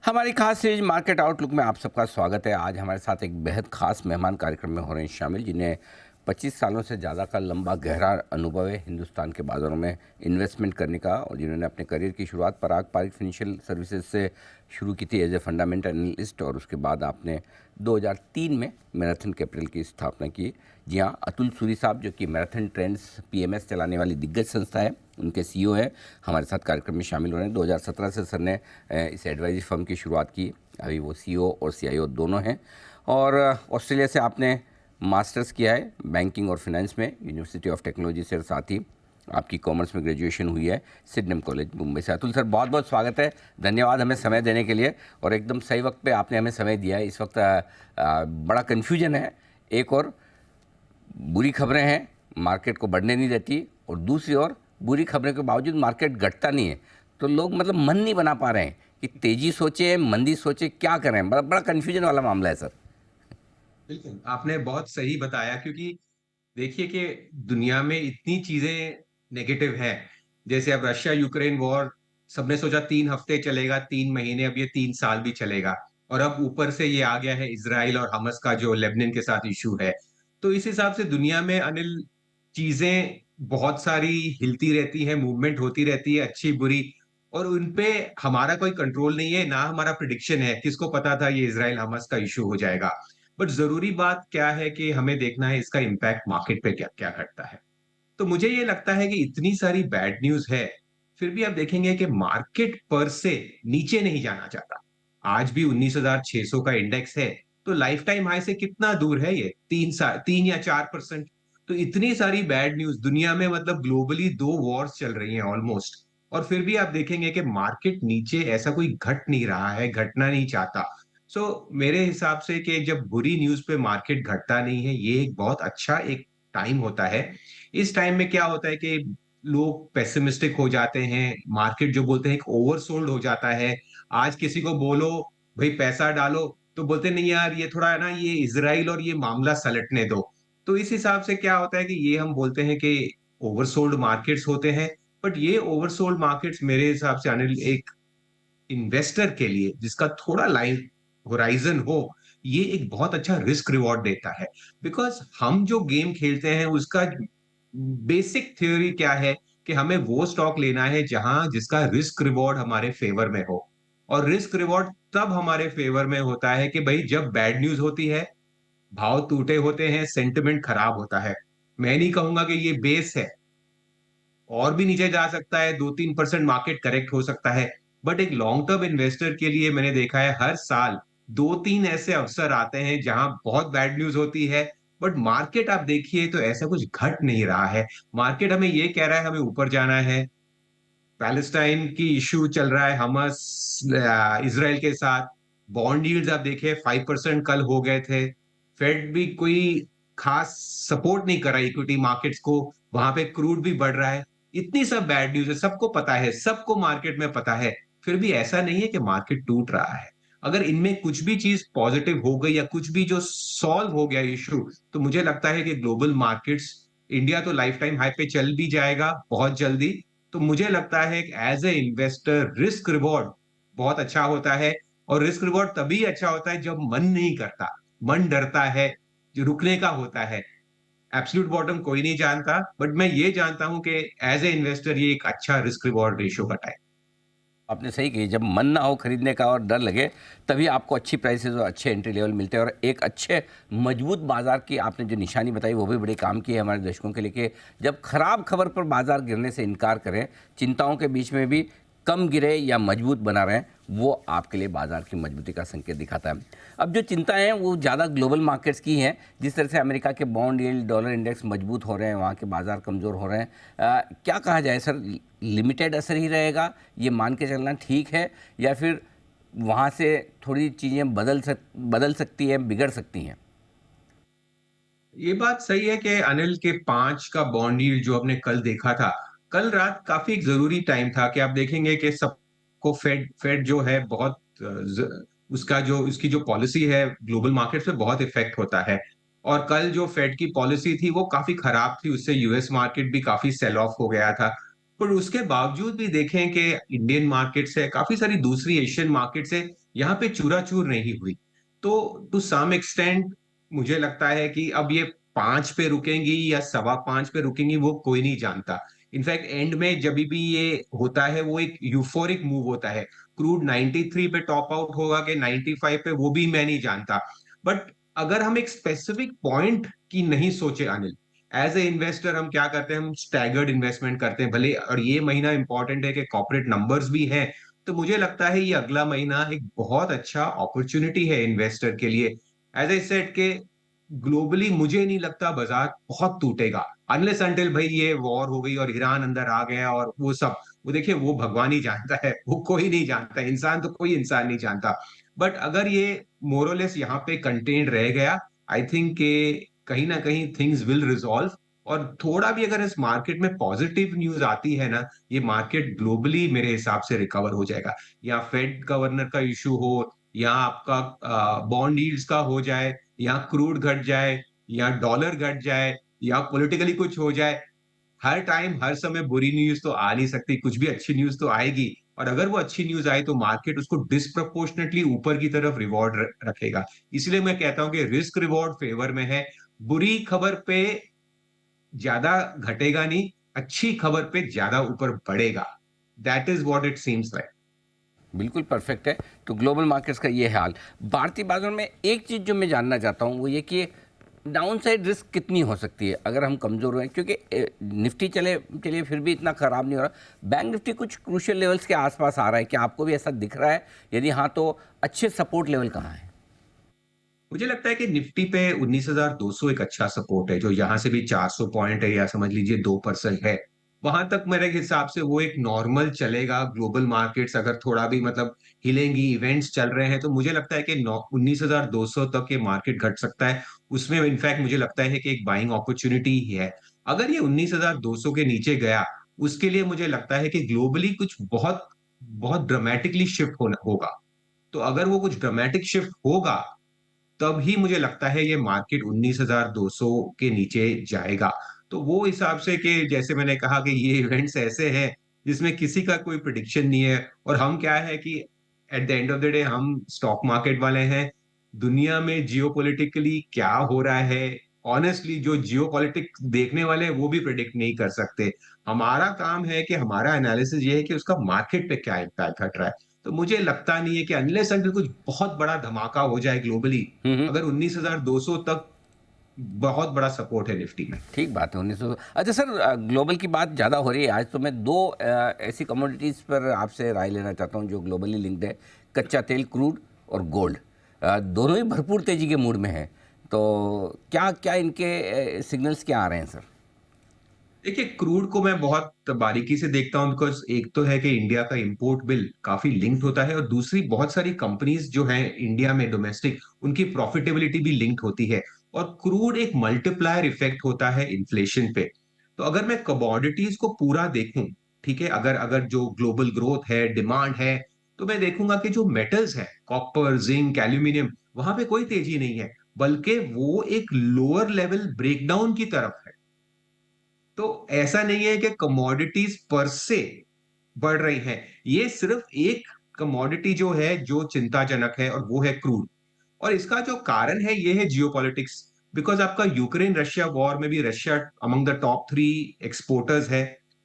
हमारी खास series market outlook में आप सबका स्वागत है। आज हमारे साथ एक बेहद खास मेहमान कार्यक्रम में हो रहे हैं शामिल, जिन्हें 25 सालों से ज़्यादा का लंबा गहरा अनुभव है हिंदुस्तान के बाज़ारों में इन्वेस्टमेंट करने का, और जिन्होंने अपने करियर की शुरुआत पराग पारिक फाइनेंशियल सर्विसेज से शुरू की थी एज ए फंडामेंटल एनालिस्ट, और उसके बाद आपने 2003 में मैराथन कैपिटल की स्थापना की। जी हाँ, अतुल सूरी साहब, जो कि मैराथन ट्रेंड्स पीएमएस चलाने वाली दिग्गज संस्था है, उनके सीईओ हैं, हमारे साथ कार्यक्रम में शामिल हो रहे हैं। 2017 से सर ने इस एडवाइजरी फर्म की शुरुआत की। अभी वो सीईओ और सीआईओ दोनों हैं। और ऑस्ट्रेलिया से आपने मास्टर्स किया है बैंकिंग और फिनेंस में यूनिवर्सिटी ऑफ टेक्नोलॉजी से, और साथ ही आपकी कॉमर्स में ग्रेजुएशन हुई है सिडनम कॉलेज मुंबई से। अतुल सर, बहुत बहुत स्वागत है, धन्यवाद हमें समय देने के लिए, और एकदम सही वक्त पे आपने हमें समय दिया है। इस वक्त बड़ा कन्फ्यूजन है, एक और बुरी खबरें हैं, मार्केट को बढ़ने नहीं देती, और दूसरी ओर बुरी खबरों के बावजूद मार्केट घटता नहीं है। तो लोग मतलब मन नहीं बना पा रहे हैं कि तेजी सोचे मंदी सोचे, क्या करें। बड़ा बड़ा कन्फ्यूजन वाला मामला है सर। बिल्कुल, आपने बहुत सही बताया क्योंकि देखिए कि दुनिया में इतनी चीज़ें नेगेटिव हैं। जैसे अब रशिया-यूक्रेन वॉर सबने सोचा 3 हफ्ते चलेगा, 3 महीने, अब ये 3 साल भी चलेगा और अब ऊपर से ये आ गया है इज़राइल और हमास का जो लेबनान के साथ इश्यू है। तो इस हिसाब से दुनिया में अनिल चीज़ें बहुत सारी हिलती रहती हैं, मूवमेंट होती रहती है अच्छी-बुरी और उन पे हमारा कोई कंट्रोल नहीं है, ना हमारा प्रेडिक्शन है। किसको पता था ये इज़राइल-हमास का इश्यू हो जाएगा। बट ज़रूरी बात क्या है कि हमें देखना है इसका इम्पैक्ट मार्केट पे क्या-क्या घटता है। तो मुझे ये लगता है कि इतनी सारी बैड न्यूज़ है, फिर भी आप देखेंगे कि मार्केट पर से नीचे नहीं जाना चाहता। आज भी 19,600 का इंडेक्स है, तो लाइफ टाइम हाई से कितना दूर है ये? 3 या 4%। तो इतनी सारी बैड न्यूज़ दुनिया में मतलब ग्लोबली 2 वॉर्स चल रही हैं ऑलमोस्ट और फिर भी आप देखेंगे कि मार्केट नीचे ऐसा कोई घट नहीं रहा है, घटना नहीं चाहता। मेरे हिसाब से कि जब बुरी न्यूज़ पे मार्केट घटता नहीं है, ये एक बहुत अच्छा एक टाइम होता है। इस टाइम में क्या होता है कि लोग पेसिमिस्टिक हो जाते हैं, मार्केट जो बोलते हैं एक ओवरसोल्ड हो जाता है। आज किसी को बोलो भई पैसा डालो, तो बोलते नहीं यार ये थोड़ा है ना ये इज़राइल और ये मामला सलटने दो। तो इस हिसाब से क्या होता है कि ये हम बोलते हैं कि ओवरसोल्ड मार्केट्स होते हैं, बट ये ओवरसोल्ड मार्केट्स मेरे हिसाब से अनिल एक इन्वेस्टर के लिए जिसका थोड़ा लाइफ होराइज़न हो, ये एक बहुत अच्छा रिस्क रिवॉर्ड देता है। बिकॉज़ हम जो गेम खेलते हैं उसका बेसिक थ्योरी क्या है कि हमें वो स्टॉक लेना है जहाँ जिसका रिस्क रिवॉर्ड हमारे फ़ेवर में हो। और रिस्क रिवॉर्ड तब हमारे फ़ेवर में होता है कि भई जब बैड न्यूज़ होती है, भाव टूटे होते हैं, सेंटिमेंट खराब होता है। मैं नहीं कहूँगा कि ये बेस है। और भी नीचे जा सकता है, 2-3% मार्केट करेक्ट हो सकता है। बट एक लॉन्ग टर्म इन्वेस्टर के लिए मैंने देखा है हर साल 2-3 ऐसे अवसर आते हैं जहाँ बहुत बैड न्यूज़ होती है, बट मार्केट आप देखिए तो ऐसा कुछ घट नहीं रहा है। मार्केट हमें ये कह रहा है हमें ऊपर जाना है, पैलेस्टाइन की इश्यू चल रहा है हमास इज़राइल के साथ। बॉन्ड यील्ड्स आप देखिए 5% कल हो गए थे। फेड भी कोई खास सपोर्ट नहीं कर रहा इक्विटी मार्केट्स को, वहाँ पे क्रूड भी बढ़ रहा है। इतनी सब बैड न्यूज़ है, सबको पता है, सबको मार्केट में पता है, फिर भी ऐसा नहीं है कि मार्केट टूट रहा है। अगर इनमें कुछ भी चीज़ पॉज़िटिव हो गई या कुछ भी जो सॉल्व हो गया इश्यू, तो मुझे लगता है कि ग्लोबल मार्केट्स इंडिया तो लाइफ टाइम हाई पे चल भी जाएगा बहुत जल्दी। तो मुझे लगता है कि as a investor risk reward बहुत अच्छा होता है और रिस्क रिवॉर्ड तभी अच्छा होता है जब मन नहीं करता, मन डरता है, जो रुकने का होता है। एब्सोल्यूट बॉटम कोई नहीं जानता, बट मैं ये जानता हूँ कि एज़ अ इन्वेस्टर ये एक अच्छा रिस्क रिवॉर्ड रेशियो का टाइम। आपने सही कही, जब मन ना हो खरीदने का और डर लगे, तभी आपको अच्छी प्राइसेस और अच्छे एंट्री लेवल मिलते हैं। और एक अच्छे मजबूत बाजार की आपने जो निशानी बताई, वो भी बड़ी काम की है हमारे दर्शकों के लिए, कि जब खराब खबर पर बाजार गिरने से इनकार करें, चिंताओं के बीच में भी कम गिरे या मजबूत बना रहें, वो आपके लिए बाजार की मजबूती का संकेत दिखाता है। अब जो चिंताएं हैं वो ज़्यादा ग्लोबल मार्केट्स की हैं। जिस तरह से अमेरिका के बॉन्ड यील्ड, डॉलर इंडेक्स मजबूत हो रहे हैं, वहाँ के बाजार कमज़ोर हो रहे हैं। क्या कहा जाए सर, लिमिटेड असर ही रहेगा, ये मान के चलना ठीक है, या फिर वहाँ से थोड़ी चीज़ें बदल सकती हैं, बिगड़ सकती हैं? ये बात सही है कि अनिल के 5 का बॉन्ड यील्ड जो आपने कल देखा था, कल रात काफ़ी एक ज़रूरी टाइम था कि आप देखेंगे कि सबको फेड फेड जो है बहुत ज उसका जो उसकी जो पॉलिसी है ग्लोबल मार्केट्स पे बहुत इफ़ेक्ट होता है। और कल जो फेड की पॉलिसी थी वो काफ़ी खराब थी, उससे यूएस मार्केट भी काफ़ी सेल ऑफ हो गया था। पर उसके बावजूद भी देखें कि इंडियन मार्केट्स है, काफी सारी दूसरी एशियन मार्केट्स है, यहाँ पे चूरा-चूर नहीं हुई। तो टू सम एक्सटेंट मुझे लगता है कि अब ये 5 पे रुकेंगी या सवा 5 पे रुकेंगी, वो कोई नहीं जानता। इनफैक्ट एंड में जभी भी ये होता है, वो एक यूफोरिक मूव होता है। क्रूड 93 पे टॉप आउट होगा कि 95 पे, वो भी मैं नहीं जानता। बट अगर हम एक स्पेसिफिक पॉइंट की नहीं सोचे अनिल, एज ए इन्वेस्टर हम क्या करते हैं, हम स्टैगर्ड इन्वेस्टमेंट करते हैं भले, और ये महीना इंपॉर्टेंट है कि कॉर्पोरेट नंबर्स भी हैं, तो मुझे लगता है ये अगला महीना एक बहुत अच्छा अपॉर्चुनिटी है इन्वेस्टर के लिए। एज आई सेड के ग्लोबली मुझे नहीं लगता बाजार बहुत टूटेगा, अनलेस अंटिल भाई ये वॉर हो गई और ईरान अंदर आ गया और वो सब, वो देखिए वो भगवान ही जानता है, वो कोई नहीं जानता, इंसान तो कोई इंसान नहीं जानता। बट अगर ये मोरलेस यहाँ पे कंटेन्ड रह गया, आई थिंक के कहीं ना कहीं थिंग्स विल रिजॉल्व। और थोड़ा भी अगर इस मार्केट में पॉजिटिव न्यूज आती है ना, ये मार्केट ग्लोबली मेरे हिसाब से रिकवर हो जाएगा। या फेड गवर्नर का इशू हो, या आपका बॉन्ड यील्ड्स का हो जाए, या क्रूड घट जाए, या डॉलर घट जाए, या पॉलिटिकली कुछ हो जाए, हर टाइम हर समय बुरी न्यूज तो आ नहीं सकती, कुछ भी अच्छी न्यूज तो आएगी। और अगर वो अच्छी न्यूज आए तो मार्केट उसको डिस्प्रपोर्शनेटली ऊपर की तरफ रिवॉर्ड रखेगा। इसलिए मैं कहता हूं कि रिस्क रिवॉर्ड फेवर में है। बुरी खबर पे ज्यादा घटेगा नहीं, अच्छी खबर पे ज्यादा ऊपर बढ़ेगा। That is what it seems like. बिल्कुल परफेक्ट है। तो ग्लोबल मार्केट्स का ये हाल। भारतीय बाजार में एक चीज़ जो मैं जानना चाहता हूँ वो ये कि डाउन साइड रिस्क कितनी हो सकती है अगर हम कमज़ोर हुए, क्योंकि निफ्टी चले चलिए फिर भी इतना ख़राब नहीं हो रहा, बैंक निफ्टी कुछ क्रूशियल लेवल्स के आसपास आ रहा है, क्या आपको भी ऐसा दिख रहा है? यदि हाँ तो अच्छे सपोर्ट लेवल कहाँ है? मुझे लगता है कि निफ्टी पे 19,200 एक अच्छा सपोर्ट है, जो यहां से भी 400 पॉइंट है, या समझ लीजिए 2% है। वहां तक मेरे हिसाब से वो एक नॉर्मल चलेगा। ग्लोबल मार्केट्स अगर थोड़ा भी मतलब हिलेंगी, इवेंट्स चल रहे हैं, तो मुझे लगता है कि 19,200 तक ये मार्केट घट सकता है। उसमें इनफैक्ट मुझे लगता है कि एक बाइंग अपॉर्चुनिटी ही है। अगर ये 19,200 के नीचे गया, उसके लिए मुझे लगता है कि ग्लोबली कुछ बहुत बहुत ड्रामेटिकली शिफ्ट होगा। तो अगर वो कुछ ड्रामेटिक शिफ्ट होगा, तब ही मुझे लगता है ये मार्केट 19,200 के नीचे जाएगा। तो वो हिसाब से कि जैसे मैंने कहा कि ये इवेंट्स ऐसे हैं जिसमें किसी का कोई प्रिडिक्शन नहीं है, और हम क्या है कि at the end of the day हम स्टॉक मार्केट वाले हैं। दुनिया में जियोपॉलिटिकली क्या हो रहा है, ऑनेस्टली जो जियोपॉलिटिक्स देखने वाले हैं वो भी प्रिडिक्ट नहीं कर सकते। हमारा काम है कि हमारा एनालिसिस ये है कि उसका मार्केट पे क्या इम्पैक्ट घट रहा है। तो मुझे लगता नहीं है कि अनलेस अगर कुछ बहुत बड़ा धमाका हो जाए ग्लोबली, हम्म। अगर 19,200 तक बहुत बड़ा सपोर्ट है निफ्टी में। ठीक बात है, 1900। अच्छा सर, ग्लोबल की बात ज़्यादा हो रही है आज, तो मैं दो ऐसी कमोडिटीज़ पर आपसे राय लेना चाहता हूँ जो ग्लोबली लिंक्ड है। कच्चा तेल, क्रूड, और गोल्ड। दोनों ही भरपूर तेज़ी के मूड में हैं। तो क्या क्या इनके सिग्नल्स क्या आ रहे हैं सर? देखिए, क्रूड को मैं बहुत बारीकी से देखता हूं, बिकॉज एक तो है कि इंडिया का इंपोर्ट बिल काफी लिंक्ड होता है, और दूसरी बहुत सारी कंपनीज जो हैं इंडिया में डोमेस्टिक, उनकी प्रॉफिटेबिलिटी भी लिंक्ड होती है। और क्रूड एक मल्टीप्लायर इफेक्ट होता है इन्फ्लेशन पे। तो अगर मैं कमोडिटीज को पूरा देखूं, ठीक है, अगर अगर जो ग्लोबल ग्रोथ है, डिमांड है, तो मैं देखूंगा कि जो मेटल्स है, कॉपर, जिंक, एल्यूमिनियम, वहां पे कोई तेजी नहीं है, बल्कि वो एक लोअर लेवल ब्रेकडाउन की तरफ है। तो ऐसा नहीं है कि कमोडिटीज पर से बढ़ रही हैं। ये सिर्फ एक कमोडिटी जो है जो चिंताजनक है, और वो है क्रूड। और इसका जो कारण है ये है जियोपॉलिटिक्स। बिकॉज आपका यूक्रेन रशिया वॉर में भी Russia among the top 3 exporters है,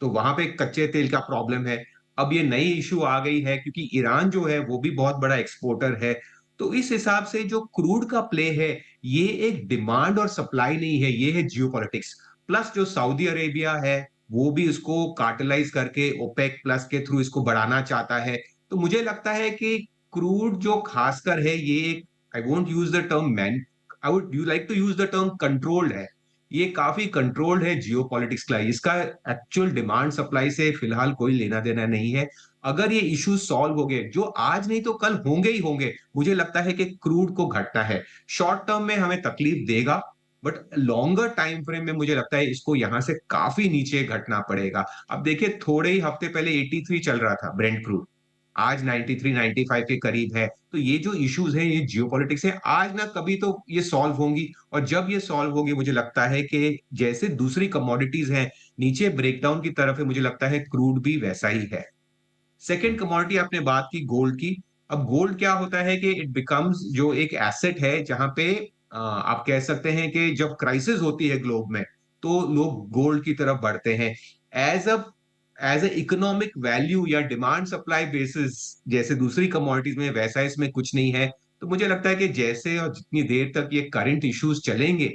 तो वहां पे कच्चे तेल का प्रॉब्लम है। अब ये नई इशू आ गई है क्योंकि ईरान जो है वो भी बहुत बड़ा एक्सपोर्टर है। तो इस हिसाब से जो क्रूड का प्ले है, ये एक डिमांड और सप्लाई नहीं है, ये है जियोपॉलिटिक्स। प्लस जो सऊदी अरेबिया है, वो भी इसको कार्टेलाइज करके ओपेक प्लस के थ्रू इसको बढ़ाना चाहता है। तो मुझे लगता है कि क्रूड जो खासकर है, ये I won't use the term man, I would you like to use the term controlled है। ये काफी कंट्रोल्ड है जियोपॉलिटिक्स का, इसका एक्चुअल डिमांड सप्लाई से फिलहाल कोई लेना देना नहीं है। अगर ये इश्यूज सॉल्व हो गए, जो आज नहीं तो कल होंगे ही होंगे, मुझे लगता है कि क्रूड को घटना है। शॉर्ट टर्म में हमें तकलीफ देगा, बट लॉन्गर टाइम फ्रेम में मुझे लगता है इसको यहां से काफी नीचे घटना पड़ेगा। अब देखिए, थोड़े ही हफ्ते पहले 83 चल रहा था ब्रेंट क्रूड, आज 93 95 के करीब है। तो ये जो इश्यूज हैं, ये जियोपॉलिटिक्स है, आज ना कभी तो ये सॉल्व होंगी। और जब ये सॉल्व होगी, मुझे लगता है कि जैसे दूसरी कमोडिटीज हैं नीचे ब्रेकडाउन की तरफ है, मुझे लगता है क्रूड भी वैसा ही है। सेकंड कमोडिटी आपने बात की गोल्ड की। अब गोल्ड क्या होता है कि इट बिकम्स जो एक एसेट है जहां पे आप कह सकते हैं कि जब क्राइसिस होती है ग्लोब में, तो लोग गोल्ड की तरफ बढ़ते हैं। एज अ इकोनॉमिक वैल्यू या डिमांड सप्लाई बेसिस जैसे दूसरी कमोडिटीज में, वैसा इसमें कुछ नहीं है। तो मुझे लगता है कि जैसे और जितनी देर तक ये करंट इश्यूज चलेंगे,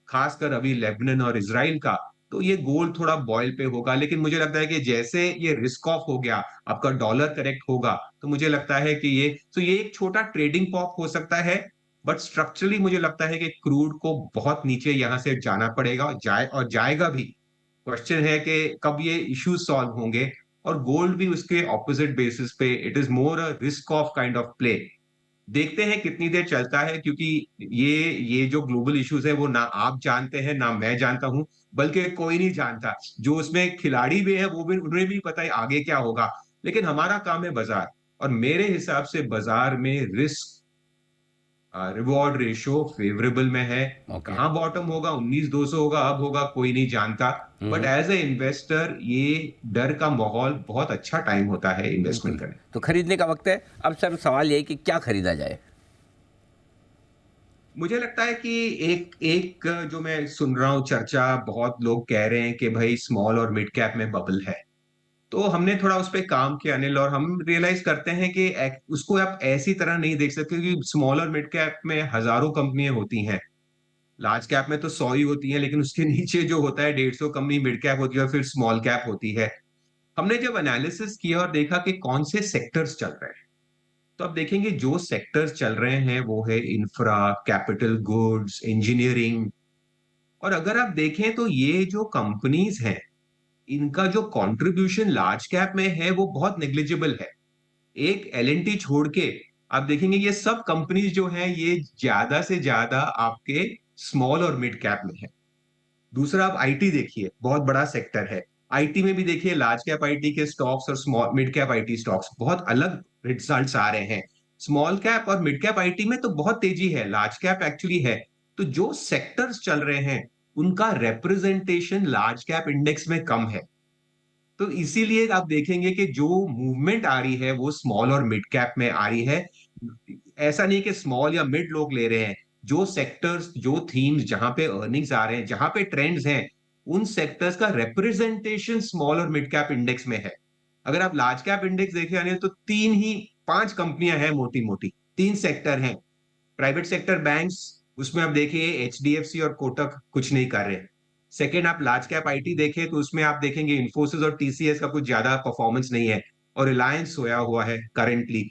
खासकर अभी लेबनान और इसराइल का, तो ये गोल्ड थोड़ा बॉयल पे होगा। लेकिन मुझे लगता है कि जैसे ये रिस्क ऑफ हो गया, आपका डॉलर करेक्ट होगा, तो मुझे लगता है कि ये एक छोटा ट्रेडिंग पॉप हो सकता है। बट स्ट्रक्चरली मुझे लगता है कि क्रूड को बहुत नीचे यहां से जाना पड़ेगा, और जाएगा भी। क्वेश्चन है कि कब ये इश्यूज सॉल्व होंगे। और गोल्ड भी उसके ऑपोजिट बेसिस पे, it is more a risk of kind of play. देखते हैं कितनी देर चलता है, क्योंकि ये जो ग्लोबल इश्यूज है वो ना आप जानते हैं ना मैं जानता हूं, बल्कि कोई नहीं जानता। जो उसमें खिलाड़ी भी है वो भी, उन्हें भी पता है आगे क्या होगा। लेकिन हमारा काम है बाजार, और मेरे हिसाब से बाजार में रिस्क रिवॉर्ड रेशियो फेवरेबल में है। ओके। कहाँ बॉटम होगा, 19,200 होगा, अब होगा, कोई नहीं जानता। But hmm. As a investor ये डर का माहौल बहुत अच्छा टाइम होता है बिल्कुल। इन्वेस्टमेंट करने। तो खरीदने का वक्त है। अब सर सवाल ये है कि क्या खरीदा जाए। मुझे लगता है कि एक एक जो मैं सुन रहा हूँ चर्चा, बहुत लोग कह रहे हैं कि भाई स्मॉल और मिड कैप में बबल है। तो हमने थोड़ा उस पे काम किया अनिल, और हम रियलाइज करते हैं कि उसको आप ऐसी तरह नहीं देख सकते, क्योंकि स्मॉल और मिड कैप में हजारों कंपनियां होती हैं। लार्ज कैप में तो 100 ही होती हैं, लेकिन उसके नीचे जो होता है 150 कंपनी मिड कैप होती है, और फिर स्मॉल कैप होती है। हमने जब एनालिसिस किया और देखा कि कौन से सेक्टर्स चल रहे हैं, तो आप देखेंगे जो सेक्टर्स चल रहे हैं वो है इंफ्रा, कैपिटल गुड्स, इंजीनियरिंग। और अगर आप देखें तो ये जो कंपनीज हैं, इनका जो कंट्रीब्यूशन लार्ज कैप में है वो बहुत नेग्लिजिबल है। एक एलएनटी छोड़ के आप देखेंगे ये सब कंपनीज जो हैं ये ज्यादा से ज्यादा आपके स्मॉल और मिड कैप में है। दूसरा आप आईटी देखिए, बहुत बड़ा सेक्टर है। आईटी में भी देखिए लार्ज कैप आईटी के स्टॉक्स और small mid cap IT stocks, बहुत अलग रिजल्ट्स आ रहे हैं। स्मॉल कैप और मिड कैप आईटी में तो बहुत तेजी है, लार्ज कैप एक्चुअली है। तो जो सेक्टर्स चल रहे हैं उनका रिप्रेजेंटेशन लार्ज कैप इंडेक्स में कम है। तो इसीलिए आप देखेंगे कि जो मूवमेंट आ रही है वो स्मॉल और मिड कैप में आ रही है। ऐसा नहीं कि स्मॉल या मिड लोग ले रहे हैं। जो सेक्टर्स, जो थीम्स, जहां पे अर्निंग्स आ रहे हैं, जहां पे ट्रेंड्स हैं, उन सेक्टर्स का रिप्रेजेंटेशन स्मॉल और मिड कैप इंडेक्स में है। अगर आप लार्ज कैप इंडेक्स देखे आने, तो तीन ही पांच कंपनियां हैं मोटी मोटी, तीन सेक्टर हैं। प्राइवेट सेक्टर बैंक्स, उसमें आप देखिए एचडीएफसी और कोटक कुछ नहीं कर रहे। सेकेंड, आप लार्ज कैप आईटी देखें तो उसमें आप देखेंगे इन्फोसिस और टीसीएस का कुछ ज्यादा परफॉर्मेंस नहीं है, और रिलायंस सोया हुआ है करंटली।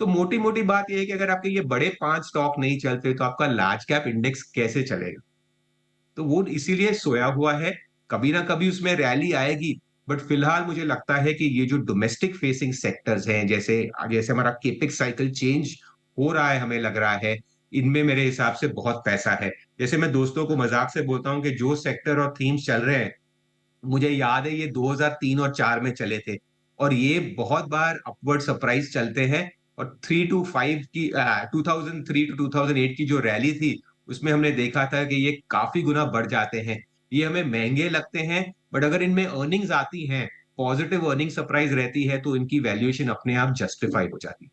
तो मोटी मोटी बात यह है कि अगर आपके ये बड़े पांच स्टॉक नहीं चलते तो आपका लार्ज कैप इंडेक्स कैसे चलेगा। तो वो इसीलिए सोया हुआ है। कभी ना कभी उसमें रैली आएगी। बट फिलहाल मुझे लगता है कि ये जो डोमेस्टिक फेसिंग सेक्टर्स हैं, जैसे जैसे हमारा केपिक्स साइकिल चेंज हो रहा है, हमें लग रहा है इनमें मेरे हिसाब से बहुत पैसा है। जैसे मैं दोस्तों को मजाक से बोलता हूँ कि जो सेक्टर और थीम्स चल रहे हैं, मुझे याद है ये 2003 और 4 में चले थे। और ये बहुत बार अपवर्ड सरप्राइज चलते हैं। और 3 to 5 की 2003 to 2008 की जो रैली थी, उसमें हमने देखा था कि ये काफी गुना बढ़ जाते हैं। ये हमें महंगे लगते हैं, बट अगर इनमें अर्निंग्स आती हैं, पॉजिटिव अर्निंग सरप्राइज रहती है, तो इनकी वैल्यूएशन अपने आप जस्टिफाई हो जाती है।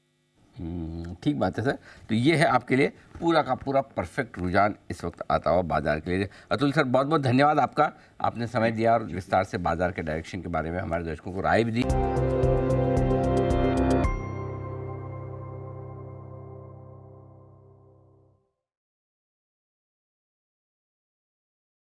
ठीक बात है सर। तो ये है आपके लिए पूरा का पूरा परफेक्ट रुझान इस वक्त आता हुआ बाजार के लिए। अतुल सर, बहुत बहुत धन्यवाद आपका। आपने समय दिया और विस्तार से बाजार के डायरेक्शन के बारे में हमारे दर्शकों को राय भी दी।